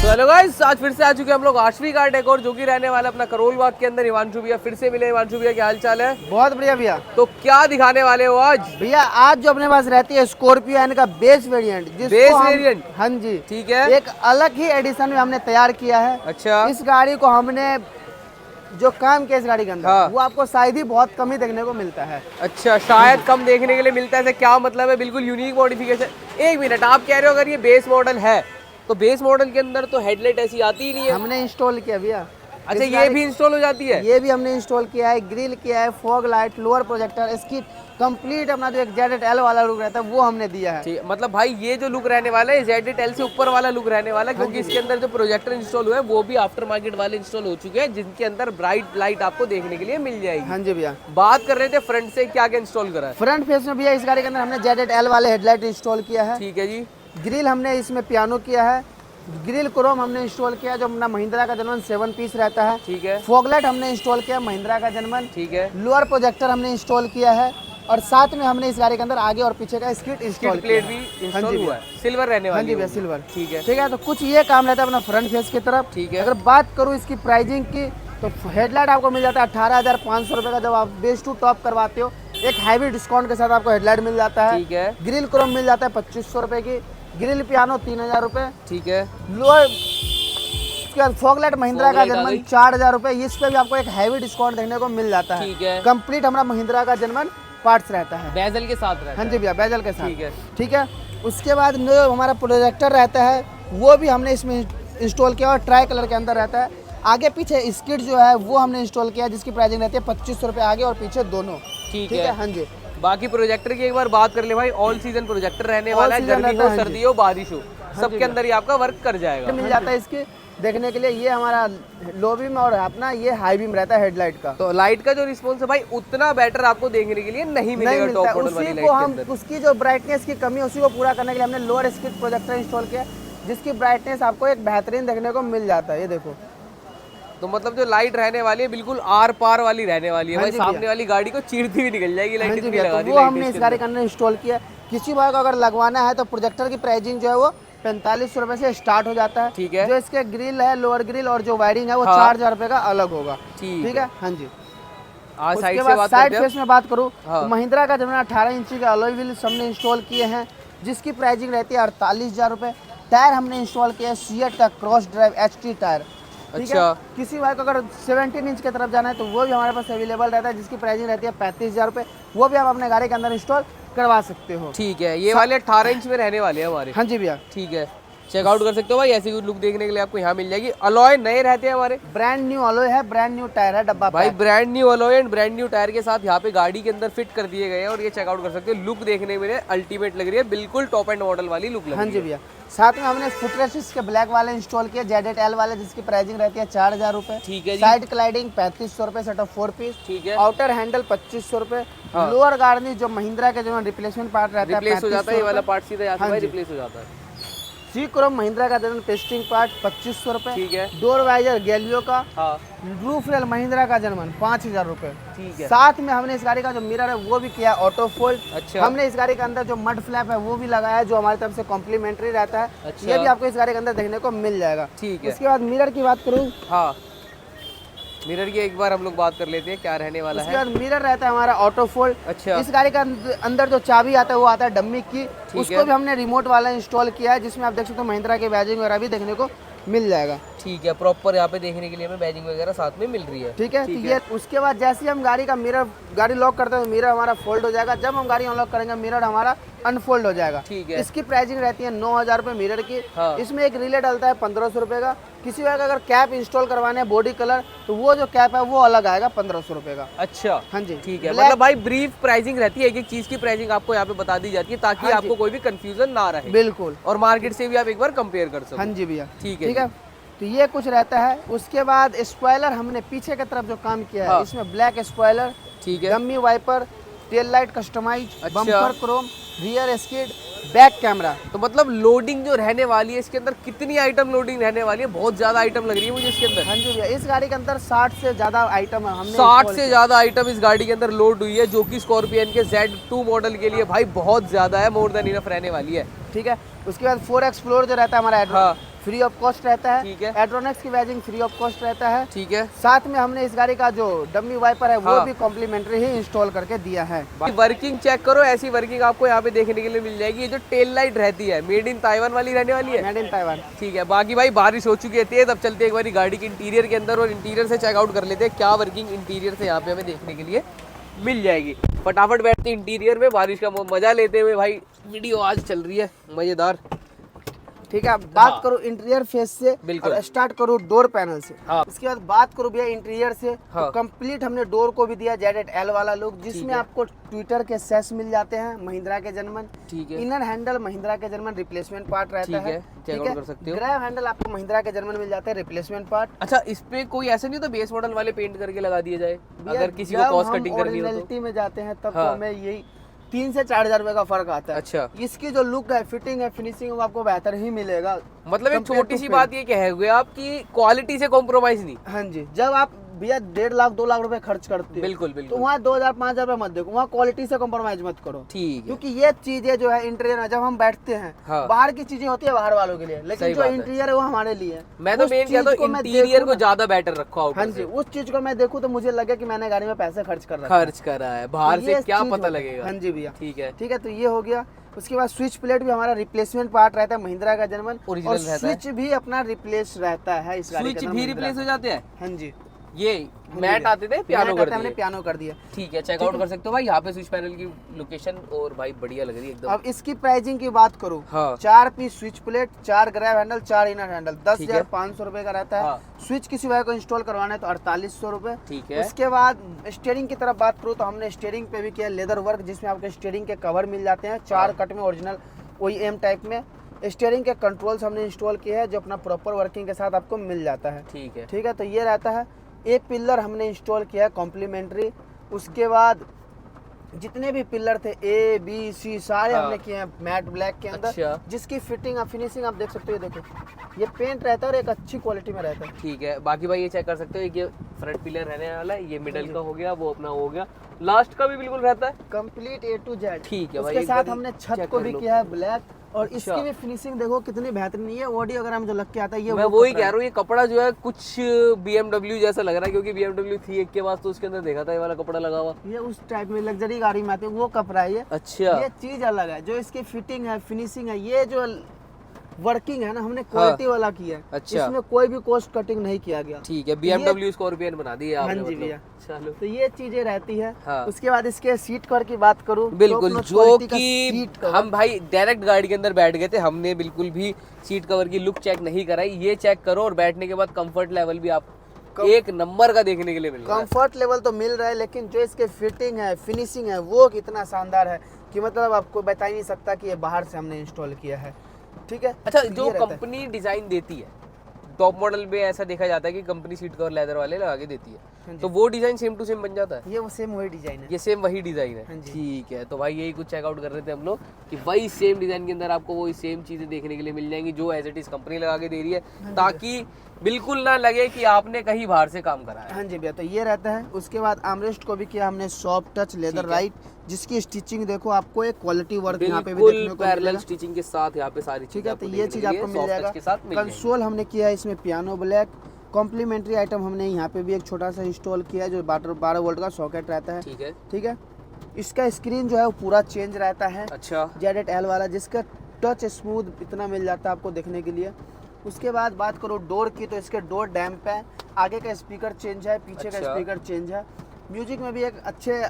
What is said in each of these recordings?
Hello guys, आज फिर से आ चुके हैं हम लोग आशवी का डेकोर, जो कि रहने वाला अपना करोल बाग के अंदर। हिमांशु भैया फिर से मिले। हिमांशु भैया क्या हाल चाल है? बहुत बढ़िया भैया। तो क्या दिखाने वाले हो आज? भैया आज जो अपने पास रहती है स्कॉर्पियो एन का बेस वेरिएंट, बेस वेरिएंट, हाँ जी ठीक है, एक अलग ही एडिशन में हमने तैयार किया है। अच्छा, इस गाड़ी को हमने जो काम किया इस गाड़ी के अंदर, हाँ, वो आपको शायद ही बहुत कम ही देखने को मिलता है। अच्छा, शायद कम देखने के लिए मिलता है। क्या मतलब है? बिल्कुल यूनिक मॉडिफिकेशन। एक मिनट, आप कह रहे हो अगर ये बेस मॉडल है तो बेस मॉडल के अंदर तो हेडलाइट ऐसी आती ही नहीं है। हमने इंस्टॉल किया भैया। अच्छा, ये भी इंस्टॉल हो जाती है? ये भी हमने इंस्टॉल किया है, ग्रिल किया है, फॉग लाइट, लोअर प्रोजेक्टर, इसकी कंप्लीट अपना जो एक ZL वाला लुक रहता है वो हमने दिया है। ठीक, मतलब भाई ये जो लुक रहने वाला है ZL से ऊपर वाला लुक रहने वाला है, क्योंकि इसके अंदर जो प्रोजेक्टर इंस्टॉल हुए हैं वो भी आफ्टर मार्केट वाले इंस्टॉल हो चुके हैं, जिनके अंदर ब्राइट लाइट आपको देखने के लिए मिल जाएगी। हाँ जी भैया। बात कर रहे थे फ्रंट से, क्या क्या इंस्टॉल करा है? फ्रंट फेस में भैया इस गाड़ी के अंदर हमने ZL वाले हेडलाइट इंस्टॉल किया है। ठीक है जी। ग्रिल हमने इसमें पियानो किया है, ग्रिल क्रोम हमने इंस्टॉल किया जो अपना महिंद्रा का जनमन 7 पीस रहता है। ठीक है। फॉगलाइट हमने इंस्टॉल किया महिंद्रा का जनमन। ठीक है। लोअर प्रोजेक्टर हमने इंस्टॉल किया है, और साथ में हमने इस गाड़ी के अंदर आगे और पीछे का स्किट इंस्टॉल प्लेट भी इंस्टॉल हुआ है, सिल्वर रहने वाली है। हाँ जी भैया, सिल्वर। ठीक है। ठीक है, तो कुछ ये काम रहता है अपना फ्रंट फेस की तरफ। ठीक है। अगर बात करूँ इसकी प्राइसिंग की, तो हेडलाइट आपको मिल जाता है 18,500 रुपये का। जब आप बेस टू टॉप करवाते हो, एक हैवी डिस्काउंट के साथ आपको हेडलाइट मिल जाता है। ठीक है। ग्रिल क्रोम मिल जाता है 2500 रुपये की, ग्रिल पियानो 3000 रुपये। ठीक है। लोअर उसके बाद फॉगलाइट महिंद्रा का जनमन 4000 रुपये। इस पे भी आपको एक हैवी डिस्काउंट देखने को मिल जाता है। ठीक है। कंप्लीट हमारा महिंद्रा का जनमन पार्ट्स रहता है, बेजल के साथ रहता है। हाँ जी भैया, बेजल के साथ। ठीक है। ठीक है। उसके बाद जो हमारा प्रोजेक्टर रहता है वो भी हमने इसमें इंस्टॉल किया, और ट्राई कलर के अंदर रहता है। आगे पीछे स्किट जो है वो हमने इंस्टॉल किया, जिसकी प्राइसिंग रहती है 2500 रुपये आगे और पीछे दोनों। ठीक है। हाँ जी। बाकी प्रोजेक्टर की एक बार बात कर ले भाई, ऑल सीजन प्रोजेक्टर रहने वाला है, गर्मी हो, सर्दी हो, बारिश हो, सबके अंदर ही आपका वर्क कर जाएगा। मिल जाता है इसके देखने के लिए। ये हमारा लो बीम और अपना ये हाई बीम रहता है हेडलाइट का। तो लाइट का जो रिस्पॉन्स है भाई उतना बेटर आपको देखने के लिए नहीं मिलेगा टॉप मॉडल वाली लाइट के अंदर। उसकी जो ब्राइटनेस की कमी है उसी को पूरा करने के लिए हमने लोअर स्किट प्रोजेक्टर इंस्टॉल किया, जिसकी ब्राइटनेस आपको एक बेहतरीन देखने को मिल जाता है। ये देखो, तो मतलब जो लाइट रहने वाली है बिल्कुल आर पार वाली रहने वाली है। हाँ भाई सामने वाली गाड़ी को चीरती हुई निकल जाएगी लाइट। तो वो हमने इस गाड़ी के अंदर इंस्टॉल किया। किसी भाई को अगर लगवाना है तो प्रोजेक्टर की प्राइसिंग जो है वो 4500 रुपये से स्टार्ट हो जाता है। ठीक है। जो इसके ग्रिल है, लोअर ग्रिल और जो वायरिंग है वो 4000 रुपये का अलग होगा। ठीक है। हाँ जी। उसके बाद साइड फेस में बात करूँ तो महिंद्रा का जब 18 इंची का अलॉय व्हील्स हमने इंस्टॉल किए हैं, जिसकी प्राइसिंग रहती है 48,000 रुपये। टायर हमने इंस्टॉल किया है सीएट का क्रॉस ड्राइव HT टायर। अच्छा। किसी भाई को अगर 17 इंच की तरफ जाना है तो वो भी हमारे पास अवेलेबल रहता है, जिसकी प्राइसिंग रहती है 35,000 रुपये। वो भी आप अपने गाड़ी के अंदर इंस्टॉल करवा सकते हो। ठीक है। ये वाले 18 इंच में रहने वाले हैं हमारे। हाँ जी भैया। ठीक है, चेकआउट कर सकते हो भाई, ऐसी लुक देखने के लिए आपको यहाँ मिल जाएगी। अलॉय नए रहते हैं हमारे, ब्रांड न्यू अलॉय है, ब्रांड न्यू टायर है डब्बा भाई, brand new alloy and brand new tyre के साथ यहाँ पे गाड़ी के अंदर फिट कर दिए गए हैं। और ये चेकआउट कर सकते हो, लुक देखने में अल्टीमेट लग रही है, बिल्कुल टॉप एंड मॉडल वाली लुक लग रही है। हाँ जी भैया। साथ में हमने फुटरेस्ट के ब्लैक वाले इंस्टॉल किए, ZL वाले, जिसकी प्राइसिंग रहती है 4000 रुपये। ठीक है। साइड क्लाइडिंग 3500 रुपये सेट ऑफ 4 पीस। ठीक है। आउटर हैंडल 2500 रुपये। लोअर गार्निश जो महिंद्रा के जो रिप्लेसमेंट पार्ट रहता है रिप्लेस हो जाता है, ये वाला पार्ट सीधा यहाँ से रिप्लेस हो जाता है। सी क्रोम महिंद्रा का जनरल पेस्टिंग पार्ट 2500 रुपये। ठीक है। डोर वाइजर गैलियो का। हाँ। रूफ रेल महिंद्रा का जनमन 5000 रुपये। ठीक है। साथ में हमने इस गाड़ी का जो मिरर है वो भी किया ऑटो फोल्ड। अच्छा। हमने इस गाड़ी के अंदर जो मड फ्लैप है वो भी लगाया है, जो हमारी तरफ से कॉम्प्लीमेंट्री रहता है। अच्छा। ये भी आपको इस गाड़ी के अंदर देखने को मिल जाएगा। ठीक है। इसके बाद मिरर की बात करूँ, हाँ, मिरर की एक बार हम लोग बात कर लेते हैं क्या रहने वाला है। उसके बाद मिरर रहता है हमारा ऑटो फोल्ड। अच्छा। इस गाड़ी का अंदर जो चाबी आता है वो आता है डम्मी की, उसको भी हमने रिमोट वाला इंस्टॉल किया है, जिसमें आप देख सकते हो महिंद्रा के बैजिंग वगैरह भी देखने को मिल जाएगा। ठीक है, प्रॉपर यहाँ पे देखने के लिए हमें बैजिंग वगैरह साथ में मिल रही है। ठीक है। तो ये उसके बाद जैसे ही हम गाड़ी लॉक करते हैं तो मिरर हमारा फोल्ड हो जाएगा। जब हम गाड़ी अनलॉक करेंगे मिरर हमारा अनफोल्ड हो जाएगा। ठीक है। इसकी प्राइसिंग रहती है 9000 रुपये मिरर की। हाँ। इसमें एक रिले डलता है 1500 रुपये का। किसी का अगर कैप इंस्टॉल करवाने हैं बॉडी कलर, तो वो जो कैप है वो अलग आएगा 1500 रुपये का। अच्छा। हाँ जी। ठीक है, मतलब भाई ब्रीफ प्राइसिंग रहती है, एक एक चीज की प्राइसिंग आपको यहाँ पे बता दी जाती है, ताकि आपको कोई भी कंफ्यूजन ना रहे। बिल्कुल। और मार्केट से भी आप एक बार कंपेयर कर सको। हाँ जी भैया। ठीक है। ठीक है। तो ये कुछ रहता है। उसके बाद स्पॉइलर हमने पीछे की तरफ जो काम किया है, इसमें ब्लैक स्पॉइलर, ठीक है, dummy wiper, tail light customise, अच्छा, bumper chrome, rear skid, back camera. तो मतलब लोडिंग जो रहने वाली है इसके अंदर, कितनी आइटम लोडिंग रहने वाली है? बहुत ज्यादा आइटम लग रही है मुझे इसके अंदर। हाँ जी भैया, इस गाड़ी के अंदर 60 से ज्यादा आइटम है। हमने 60 से ज्यादा आइटम इस गाड़ी के अंदर लोड हुई है, जो कि स्कॉर्पियन के Z2 मॉडल के लिए भाई बहुत ज्यादा है, मोर देन इनफ रहने वाली है। ठीक है। उसके बाद 4X फ्लोर जो रहता है हमारा फ्री ऑफ कॉस्ट रहता है। ठीक है। एड्रोनेक्स की बैजिंग फ्री ऑफ कॉस्ट रहता है। ठीक है। साथ में हमने इस गाड़ी का जो डमी वाइपर है वो हाँ। भी कॉम्प्लीमेंट्री ही इंस्टॉल करके दिया है। वर्किंग चेक करो, ऐसी वर्किंग आपको यहाँ पे देखने के लिए मिल जाएगी। ये जो टेल लाइट रहती है मेड इन ताइवान वाली रहने वाली है। Made in Taiwan. ठीक है। बाकी भाई बारिश हो चुकी है तेज, अब चलते एक बारी गाड़ी के इंटीरियर के अंदर और इंटीरियर से चेकआउट कर लेते हैं क्या वर्किंग इंटीरियर से यहाँ पे हमें देखने के लिए मिल जाएगी। फटाफट बैठते इंटीरियर में, बारिश का मजा लेते हुए। भाई वीडियो आज चल रही है मजेदार। ठीक है। बात करूँ इंटीरियर फेस से, बिल्कुल। और स्टार्ट करूँ डोर पैनल से। हाँ। इसके बाद बात करूँ भैया इंटीरियर से, हाँ। तो कंप्लीट हमने डोर को भी दिया ZL वाला लुक, जिसमें आपको ट्विटर के सेस मिल जाते हैं महिंद्रा के जर्मन। ठीक है। इनर हैंडल महिंद्रा के जर्मन रिप्लेसमेंट पार्ट रहता ठीक है, है। चेकआउट कर सकते हो। ग्रैब हैंडल आपको महिंद्रा के जर्मन मिल जाते हैं रिप्लेसमेंट पार्ट। अच्छा, इस पे कोई ऐसा नहीं होता बेस मॉडल वाले पेंट करके लगा दिए जाए अगर किसी को कॉस्ट कटिंग करनी हो तो? ओरिजिनलिटी में जाते हैं तब हाँ। तो हमें यही 3 से 4 हजार रुपए का फर्क आता है। अच्छा। इसकी जो लुक है, फिटिंग है, फिनिशिंग वो आपको बेहतर ही मिलेगा। मतलब एक Compared छोटी to सी paint। बात ये कहे हुए आप कि क्वालिटी से कॉम्प्रोमाइज नहीं। हाँ जी, जब आप भैया 1.5 लाख 2 लाख रुपए खर्च करते हो, बिल्कुल तो बिल्कुल। वहाँ 2 हजार 5 हजार रुपए मत देखो, वहाँ क्वालिटी से कॉम्प्रोमाइज मत करो। ठीक है। क्योंकि ये चीजें जो है इंटीरियर में जब हम बैठते हैं, हाँ। बाहर की चीजें होती है बाहर वालों के लिए, सही लेकिन जो बात है। इंटीरियर है वो हमारे लिए है। मैं तो उस मेन चीज कहता को हूँ मैं इंटीरियर देखूं को ना- ज्यादा बेटर रखो हाँ आउटर जी, से। उस चीज को मैं देखूं तो मुझे लगे कि मैंने गाड़ी में पैसे खर्च कर रखा है। खर्च करा है बाहर तो से ये क्या चीज पता होता है। लगेगा। हाँ जी भैया। ठीक है। ठीक है, तो ये हो गया। उसके बाद स्विच प्लेट भी हमारा रिप्लेसमेंट पार्ट रहता है महिंद्रा का जर्मन, Original और रहता है। स्विच भी अपना रिप्लेस रहता है इस गाड़ी के स्विच अंदर भी महिंद्रा रिप्लेस हो का। जाते हैं। हाँ जी। ये मैट आते थे, पियानो कर हमने दिए। पियानो कर दिया। ठीक है, चेकआउट कर सकते हो भाई यहाँ पे स्विच पैनल की लोकेशन, और भाई बढ़िया लग रही है एकदम। अब इसकी प्राइसिंग की बात करूँ, हाँ। 4 piece switch plate, 4 grab handle, 4 inner handle, ठीक है। 10,500 रुपए का रहता है। हाँ। स्विच किसी भाई को इंस्टॉल करवाना है तो 4800 रुपए। ठीक है। उसके बाद स्टीयरिंग की तरफ बात करूँ तो हमने स्टीयरिंग पे भी किया लेदर वर्क, जिसमें आपके स्टीयरिंग के कवर मिल जाते हैं 4 कट में, ओरिजिनल OEM टाइप में। स्टीयरिंग के कंट्रोल्स हमने इंस्टॉल किए हैं जो अपना प्रॉपर वर्किंग के साथ आपको मिल जाता है। ठीक है। ठीक है, तो ये रहता है। एक पिलर हमने इंस्टॉल किया है कॉम्प्लीमेंट्री। उसके बाद जितने भी पिलर थे ABC सारे हाँ। हमने किए हैं मैट ब्लैक के अंदर। अच्छा। जिसकी फिटिंग और फिनिशिंग आप देख सकते हो, ये देखो ये पेंट रहता है और एक अच्छी क्वालिटी में रहता है। ठीक है। बाकी भाई ये चेक कर सकते हो, एक ये फ्रंट पिलर रहने वाला है, ये मिडल का हो गया, वो अपना हो गया, लास्ट का भी बिल्कुल रहता है। Complete A to Z। ठीक है भाई, उसके एक साथ बारी हमने छत check को कर भी लो। किया है ब्लैक, और अच्छा। इसकी भी फिनिशिंग देखो कितनी बेहतरीन है। ऑडी अगर हम जो लग के आता है, ये मैं वो वही कपड़ा कह रहा हूँ, ये कपड़ा जो है कुछ BMW जैसा लग रहा है, क्योंकि BMW थी एक के बाद तो उसके अंदर देखा था ये वाला कपड़ा लगा हुआ। ये उस टाइप में लग्जरी गाड़ी में आते हैं वो कपड़ा है ये। अच्छा। ये चीज अलग है, जो इसकी फिटिंग है, फिनिशिंग है, ये जो वर्किंग है ना, हमने क्वालिटी वाला किया है। अच्छा। इसमें कोई भी कॉस्ट कटिंग नहीं किया गया। ठीक है, BMW स्कॉर्पियन बना दी है आपने। हाँ जी मतलब। भैया। चलो। तो ये चीजें रहती है। हाँ। उसके बाद इसके सीट कवर की बात करूँ, बिल्कुल, top notch जो quality का कि सीट कवर। हम भाई डायरेक्ट गाड़ी के अंदर बैठ गए थे, हमने बिल्कुल भी सीट कवर की लुक चेक नहीं कराई। ये चेक करो, और बैठने के बाद कंफर्ट लेवल भी आप एक नंबर का देखने के लिए मिल रहा है। कंफर्ट लेवल तो मिल रहा है, लेकिन जो इसके फिटिंग है, फिनिशिंग है, वो कितना शानदार है कि मतलब आपको बता ही नहीं सकता कि ये बाहर से हमने इंस्टॉल किया है। ठीक है। अच्छा, तो जो ये रहता है। कंपनी डिजाइन देती है टॉप मॉडल में, ऐसा देखा जाता है कि कंपनी सीट कवर लेदर वाले लगा के देती हाँ है, जी। तो वो डिजाइन सेम टू सेम बन जाता है। ये वो सेम वही डिजाइन है। ये सेम वही डिजाइन है। हाँ जी। ठीक है, तो भाई यही कुछ चेकआउट कर रहे थे हम लोग कि वही सेम डिजाइन के अंदर आपको वही सेम चीजें देखने के लिए मिल जाएंगी जो एज इट इज कंपनी लगा के दे रही है, ताकि बिल्कुल ना लगे कि आपने कहीं बाहर से काम करा है। हाँ जी भैया, तो ये रहता है। उसके बाद आर्मरेस्ट को भी किया हमने सॉफ्ट टच लेदर ठीक है। राइट, जिसकी स्टिचिंग देखो आपको एक क्वालिटी वर्क यहाँ पे भी देखने बिल्कुल को पैरेलल मिलेगा। स्टिचिंग के साथ यहाँ पे सारी ठीक चीजें है, तो आपको ये देखने चीज के लिए आपको मिल soft जाएगा। touch के साथ मिल जाएंगी। कंसोल हमने किया है इसमें पियानो ब्लैक। कॉम्प्लीमेंट्री आइटम हमने यहाँ पे भी एक छोटा सा इंस्टॉल किया है, जो 12 वोल्ट का सॉकेट रहता है। ठीक है। ठीक है। इसका स्क्रीन जो है वो पूरा चेंज रहता है, अच्छा। ZL वाला, जिसका टच स्मूथ इतना मिल जाता है आपको देखने के लिए। उसके बाद बात करो डोर की, तो इसके डोर डैम्प है, आगे का स्पीकर चेंज है, पीछे का अच्छा। स्पीकर चेंज है। म्यूजिक में भी एक अच्छे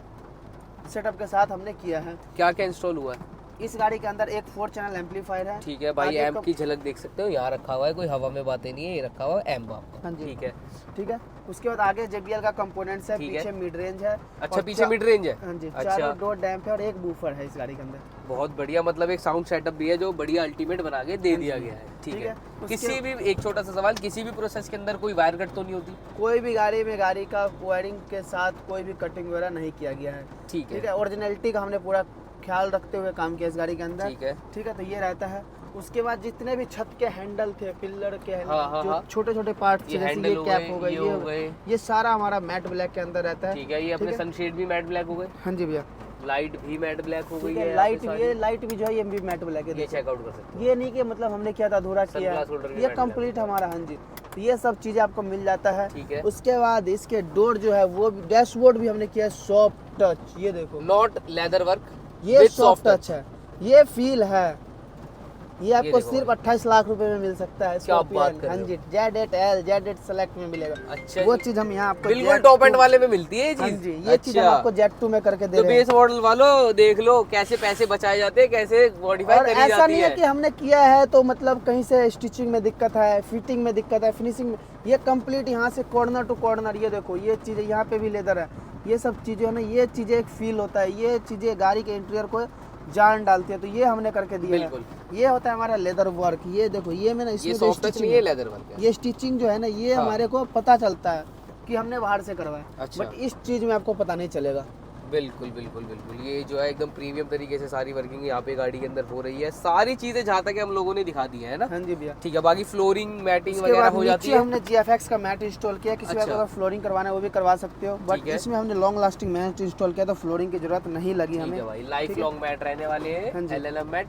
सेटअप के साथ हमने किया है। क्या क्या इंस्टॉल हुआ है? इस गाड़ी के अंदर एक 4 चैनल एम्पलीफायर है। ठीक है भाई, आगे एम्प का- की झलक देख सकते हो, यहाँ रखा हुआ है, कोई हवा में बातें नहीं है, ये रखा हुआ है एम्प आपका। हाँ जी। ठीक है। ठीक है। उसके बाद आगे JBL का कंपोनेंट्स है, ठीक है। पीछे मिड रेंज है। अच्छा, और पीछे मिड रेंज है। हाँ जी, अच्छा। 4 डोर डैम्प है और एक बूफर है इस गाड़ी के अंदर। बहुत बढ़िया, मतलब एक साउंड सेटअप भी है जो बढ़िया अल्टीमेट बना के दे दिया गया है। ठीक ठीक है। है। उसके- किसी भी, एक छोटा सा सवाल, किसी भी प्रोसेस के अंदर कोई वायर कट तो नहीं होती? कोई भी गाड़ी में गाड़ी का वायरिंग के साथ कोई भी कटिंग वगैरह नहीं किया गया है। ठीक ठीक है। है। ओरिजिनलिटी का हमने पूरा ख्याल रखते हुए काम किया इस गाड़ी के अंदर। ठीक है। ठीक है, तो ये रहता है। उसके बाद जितने भी छत के हैंडल थे, पिलर के हाँ, जो हाँ। छोटे छोटे पार्ट थे, ये जैसे हैंडल ये हो कैप गए, हो गई, ये हो गए। ये सारा हमारा मैट ब्लैक के अंदर रहता है। ठीक है, ये अपने ठीक है। सनशेड भी मैट ब्लैक हो गए। हाँ जी भैया। लाइट भी मैट ब्लैक हो गई ठीक है है, यहाँ पे लाइट सारी। ये लाइट भी जो है ये भी मैट ब्लैक है। ये चेकआउट कर सकते ये नहीं कि मतलब हमने किया था अधूरा किया Sunglass holder है, भी ये matte कंप्लीट हमारा। हाँ जी, तो ये सब चीज़ें आपको मिल जाता है। ठीक है। उसके बाद इसके डोर जो है वो डैशबोर्ड भी हमने किया है सॉफ्ट टच, ये देखो नॉट लेदर वर्क, ये सॉफ्ट टच है, ये फील है। ये आपको देखो सिर्फ भाई। 28 लाख रुपए में मिल सकता है। क्या बात Scorpion, कर रहे हाँ हो? जी, Z8L Z8 सेलेक्ट में मिलेगा। अच्छा वो जी। चीज़ हम यहाँ आपको बिल्कुल Z2 टॉप एंड वाले में मिलती है ये हाँ चीज। जी, ये चीज़ हम आपको Z2 में करके दे तो रहे हैं। बेस मॉडल वालों देख लो कैसे पैसे बचाए जाते हैं, कैसे मॉडिफाई और करी ऐसा जाती नहीं है कि हमने किया है तो मतलब कहीं से स्टिचिंग में दिक्कत है, फिटिंग में दिक्कत है, फिनिशिंग में, ये कंप्लीट यहाँ से कॉर्नर टू कॉर्नर। ये देखो ये चीज़ें यहाँ पे भी लेदर है, ये सब चीज़ें है ना, ये चीज़ें एक फील होता है, ये चीज़ें गाड़ी के इंटीरियर को जान डालती है, तो ये हमने करके दिया है। बिल्कुल। ये होता है हमारा लेदर वर्क। ये देखो ये में ना ये इसमें जो सॉफ्ट टच स्टिचिंग नहीं है, लेदर वर्क है। ये स्टिचिंग जो है ना ये हाँ। हमारे को पता चलता है कि हमने बाहर से करवाया, अच्छा। बट इस चीज़ में आपको पता नहीं चलेगा। बिल्कुल बिल्कुल बिल्कुल, ये जो है एकदम प्रीमियम तरीके से सारी वर्किंग यहाँ पे गाड़ी के अंदर हो रही है। सारी चीजें जहाँ तक है हम लोगों ने दिखा दी है ना। हाँ जी भैया। ठीक है, बाकी फ्लोरिंग मैटिंग उसके वगैरह बाद हो जाती नीचे है। हमने GFX का मैट इंस्टॉल किया, किसी को अच्छा। अगर फ्लोरिंग करवाना है वो भी करवा सकते हो, बट ठीक है। इसमें हमने लॉन्ग लास्टिंग मैट इंस्टॉल किया तो फ्लोरिंग की जरूरत नहीं लगी ठीक हमें। है भाई, लाइफ ठीक है। लॉन्ग मैट रहने वाले हाँ हैं, जी। LLM mat.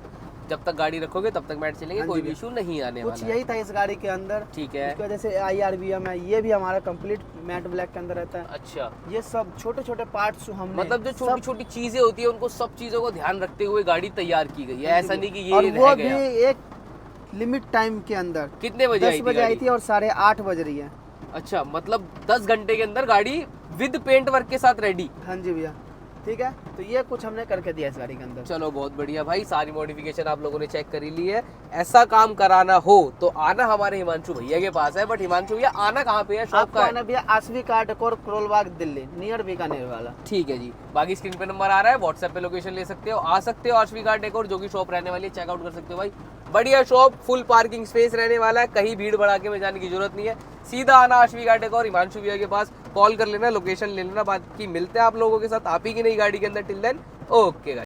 जब तक गाड़ी रखोगे तब तक मैट चलेंगे, हाँ कोई जी भी भैया। इशू नहीं आने कुछ वाला है। यही था इस गाड़ी के अंदर। ठीक है। उसकी वजह से IRBM है, ये भी हमारा कंप्लीट मैट ब्लैक के अंदर रहता है। अच्छा, ये सब छोटे छोटे पार्ट्स हमने मतलब जो छोटी छोटी चीजें होती है उनको सब चीजों को ध्यान रखते हुए गाड़ी तैयार की गई है। ऐसा नहीं कि ये और रह वो गया। भी एक लिमिट टाइम के अंदर। कितने बजे 10 आई थी बजे आई गाड़ी? थी और 8:30 बज रही है। अच्छा, मतलब 10 घंटे के अंदर गाड़ी विद पेंट वर्क के साथ रेडी। हाँ जी भैया, ठीक है, तो ये कुछ हमने करके दिया इस गाड़ी के अंदर। चलो बहुत बढ़िया भाई, सारी मॉडिफिकेशन आप लोगों ने चेक कर ही ली है। ऐसा काम कराना हो तो आना हमारे हिमांशु भैया के पास है। बट हिमांशु भैया आना कहाँ पे है, शॉप आपको का है? आना भैया आसवी का डेकोर क्रोलबाग दिल्ली, नियर बीकानेर वाला। ठीक है जी, बाकी स्क्रीन पे नंबर आ रहा है, व्हाट्सएप पे लोकेशन ले सकते हो, आ सकते हो। आश्वी घाट डेकोर जो कि शॉप रहने वाली है, चेकआउट कर सकते हो भाई। बढ़िया शॉप, फुल पार्किंग स्पेस रहने वाला है, कहीं भीड़ भड़ाके में जाने की जरूरत नहीं है। सीधा आना आश्वी घाट डेकोर, हिमांशु भैया के पास कॉल कर लेना, लोकेशन ले लेना। बाकी मिलते हैं आप लोगों के साथ आप ही की नई गाड़ी के अंदर। Till then okay.